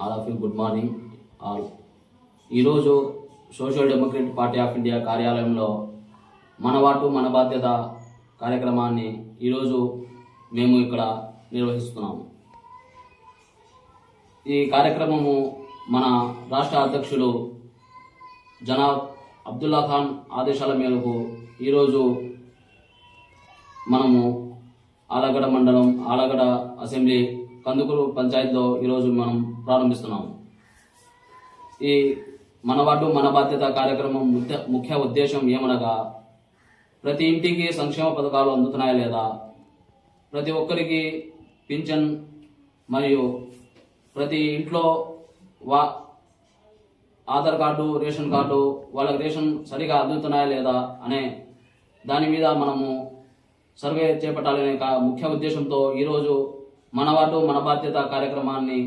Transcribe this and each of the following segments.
All of you good morning all. ఈరోజు social democratic party of India కార్యాలయంలో మన వాటు మన బాధ్యత కార్యక్రమాన్ని ఈరోజు మేము ఇక్కడ నిర్వహిస్తున్నాము. ఈ కార్యక్రమము మన రాష్ట్ర అధ్యక్షులు జనాబ్ అబ్దుల్లా ఖాన్ ఆదేశాల మేరకు ఈరోజు మనము ఆలగడ మండలం ఆలగడ అసెంబ్లీ కందుకూరు పంచాయతీలో ఈరోజు మనం ప్రారంభిస్తున్నాము. ఈ మన వార్డు మన బాధ్యత కార్యక్రమం ముఖ్య ఉద్దేశం ఏమనగా, ప్రతి ఇంటికి సంక్షేమ పథకాలు అందుతున్నాయా లేదా, ప్రతి ఒక్కరికి పింఛన్ మరియు ప్రతి ఇంట్లో ఆధార్ కార్డు రేషన్ కార్డు వాళ్ళకి రేషన్ సరిగా అందుతున్నాయా లేదా అనే దాని మీద మనము సర్వే చేపట్టాలనే ముఖ్య ఉద్దేశంతో ఈరోజు మన వార్డు మన బాధ్యత కార్యక్రమాన్ని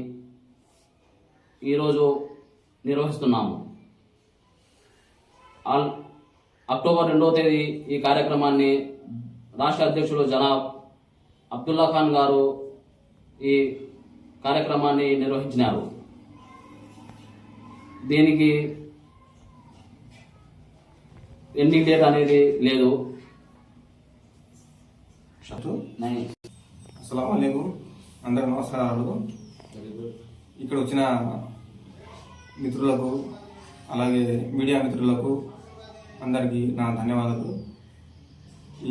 ఈరోజు నిర్వహిస్తున్నాము. అక్టోబర్ 2వ తేదీ ఈ కార్యక్రమాన్ని రాష్ట్ర అధ్యక్షులు జనాబ్ అబ్దుల్లా ఖాన్ గారు ఈ కార్యక్రమాన్ని నిర్వహించినారు. దీనికి ఎండింగ్ డేట్ అనేది లేదు. అస్సలాము అలైకుం, అందరికి నమస్కారాలు. ఇక్కడ వచ్చిన మిత్రులకు అలాగే మీడియా మిత్రులకు అందరికీ నా ధన్యవాదాలు.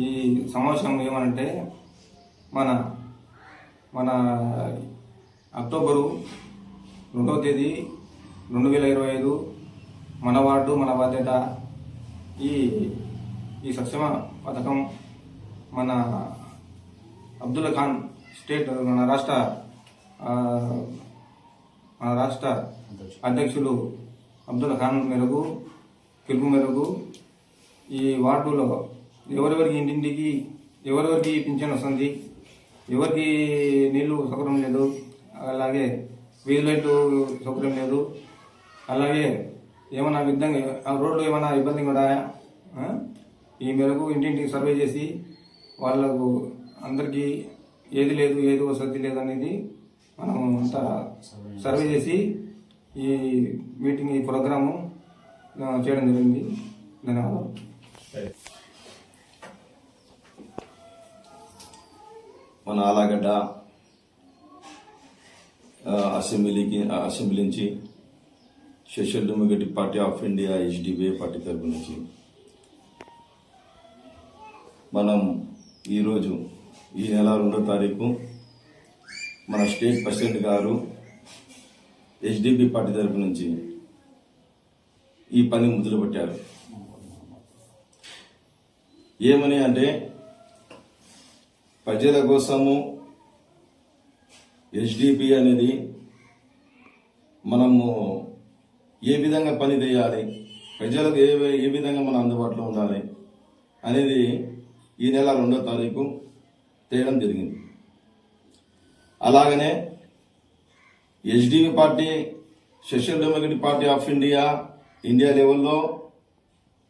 ఈ సమావేశం ఏమనంటే మన మన అక్టోబరు 2వ తేదీ 2025 మన వార్డు మన బాధ్యత ఈ సంక్షేమ పథకం మన అబ్దుల్లా ఖాన్ స్టేట్ మన రాష్ట్ర అధ్యక్షులు అబ్దుల్లా ఖాన్ మేరకు పిలుపు మేరకు ఈ వార్డులో ఎవరెవరికి ఇంటింటికి ఎవరెవరికి పింఛన్ వస్తుంది, ఎవరికి నీళ్లు సౌకర్యం లేదు, అలాగే వీధి లైట్లు సౌకర్యం లేదు, అలాగే ఏమైనా రోడ్లు ఏమైనా ఇబ్బంది ఉన్నాయా, ఈ మేరకు ఇంటింటికి సర్వే చేసి వాళ్ళకు అందరికీ ఏది లేదు ఏది వసతి లేదు అనేది మనం అంతా సర్వే చేసి ఈ మీటింగ్ ఈ ప్రోగ్రాము చేయడం జరిగింది. ధన్యవాదాలు. మన ఆలగడ్డ అసెంబ్లీ నుంచి social democratic party of India HDPI party తరపు నుంచి మనం ఈరోజు ఈ నెల 2వ తారీఖు మన స్టేట్ ప్రెసిడెంట్ గారు HDPI పార్టీ తరపు నుంచి ఈ పని మొదలుపెట్టారు. ఏమని అంటే, ప్రజల కోసము HDPI అనేది మనము ఏ విధంగా పని చేయాలి, ప్రజలకు ఏ విధంగా మనం అందుబాటులో ఉండాలి అనేది ఈ నెల 2వ తారీఖు చేయడం జరిగింది. అలాగనే HDPI party social democratic party of India లెవెల్లో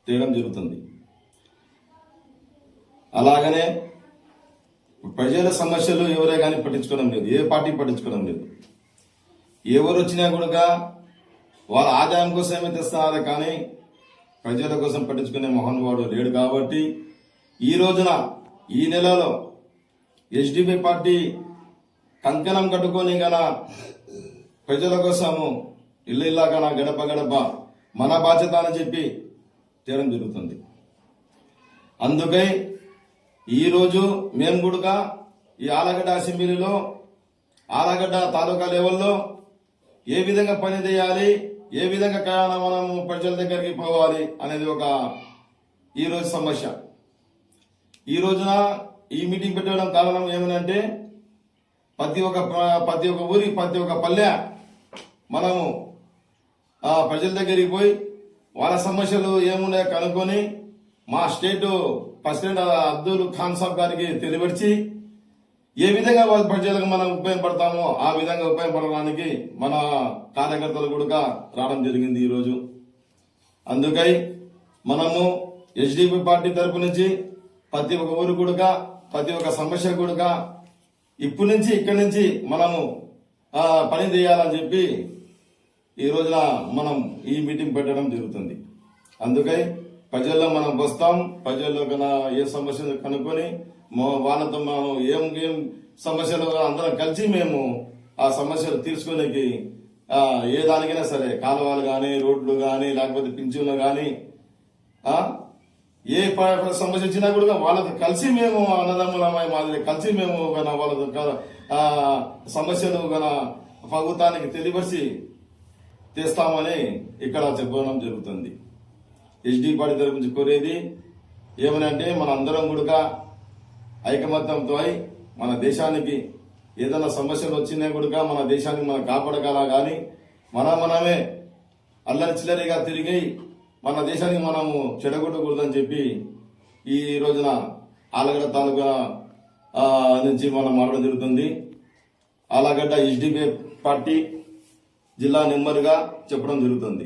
చేయడం జరుగుతుంది. అలాగనే ప్రజల సమస్యలు ఎవరే కానీ పట్టించుకోవడం లేదు, ఏ పార్టీ పట్టించుకోవడం లేదు. ఎవరు వచ్చినా కూడా వాళ్ళ ఆదాయం కోసమే తెస్తున్నారే కానీ ప్రజల కోసం పట్టించుకునే మహానుభావుడు లేడు. కాబట్టి ఈ రోజున ఈ నెలలో HDPI పార్టీ కంకణం కట్టుకొని గన ప్రజల కోసము ఇల్లు ఇల్లాగా గడప గడప మన బాధ్యత అని చెప్పి చేయడం జరుగుతుంది. అందుకై ఈరోజు మేము కూడా ఈ ఆలగడ్డ అసెంబ్లీలో ఆలగడ్డ తాలూకా లెవెల్లో ఏ విధంగా పని చేయాలి, ఏ విధంగా మనము ప్రజల దగ్గరికి పోవాలి అనేది ఒక ఈరోజు సమస్య. ఈ రోజున ఈ మీటింగ్ పెట్టడం కారణం ఏమనంటే, ప్రతి ఒక్క ఊరి ప్రతి ఒక్క పల్లె మనము ప్రజల దగ్గరికి పోయి వాళ్ళ సమస్యలు ఏమున్నాయో కనుక్కొని మా స్టేట్ ప్రెసిడెంట్ అబ్దుల్ ఖాన్ సాబ్ గారికి తెలియపరిచి ఏ విధంగా వాళ్ళ ప్రజలకు మనం ఉపయోగపడతామో ఆ విధంగా ఉపయోగపడడానికి మన కార్యకర్తలు కూడా రావడం జరిగింది ఈరోజు. అందుకై మనము HDPI పార్టీ తరపు నుంచి ప్రతి ఒక్క ఊరు కూడా ప్రతి ఒక్క సమస్య కూడా ఇప్పటి నుంచి ఇక్కడి నుంచి మనము పని చేయాలని చెప్పి ఈ రోజున మనం ఈ మీటింగ్ పెట్టడం జరుగుతుంది. అందుకై ప్రజల్లో మనం వస్తాం, ప్రజల్లో కన్నా ఏ సమస్యలు కనుక్కొని వాళ్ళతో మనం ఏం సమస్యలు అందరం కలిసి మేము ఆ సమస్యలు తీర్చుకోనికి ఏ దానికైనా సరే, కాలువలు కానీ, రోడ్లు కానీ, లేకపోతే పింఛన్లు కానీ, ఏ సమస్య వచ్చినా కూడా వాళ్ళతో కలిసి మేము అన్నదమ్ములమై మాదిరి కలిసి మేము వాళ్ళతో సమస్యలు ప్రభుత్వానికి తెలియపరిచి తెస్తామని ఇక్కడ చెప్పడం జరుగుతుంది. ఎస్డీ పార్టీ తరపు నుంచి కోరేది ఏమనంటే, మన అందరం కూడా ఐకమత్యంతో అయి మన దేశానికి ఏదైనా సమస్యలు వచ్చినా కూడా మన దేశానికి మనం కాపాడగల కానీ మనమే అల్లరి చిల్లరిగా తిరిగి మన దేశానికి మనము చెడగొట్టకూడదని చెప్పి ఈ రోజున ఆలగడ్డ తాలూకా నుంచి మనం మాట్లాడడం జరుగుతుంది. ఆలగడ్డ ఎస్డీపీ పార్టీ జిల్లా నెంబర్గా చెప్పడం జరుగుతుంది.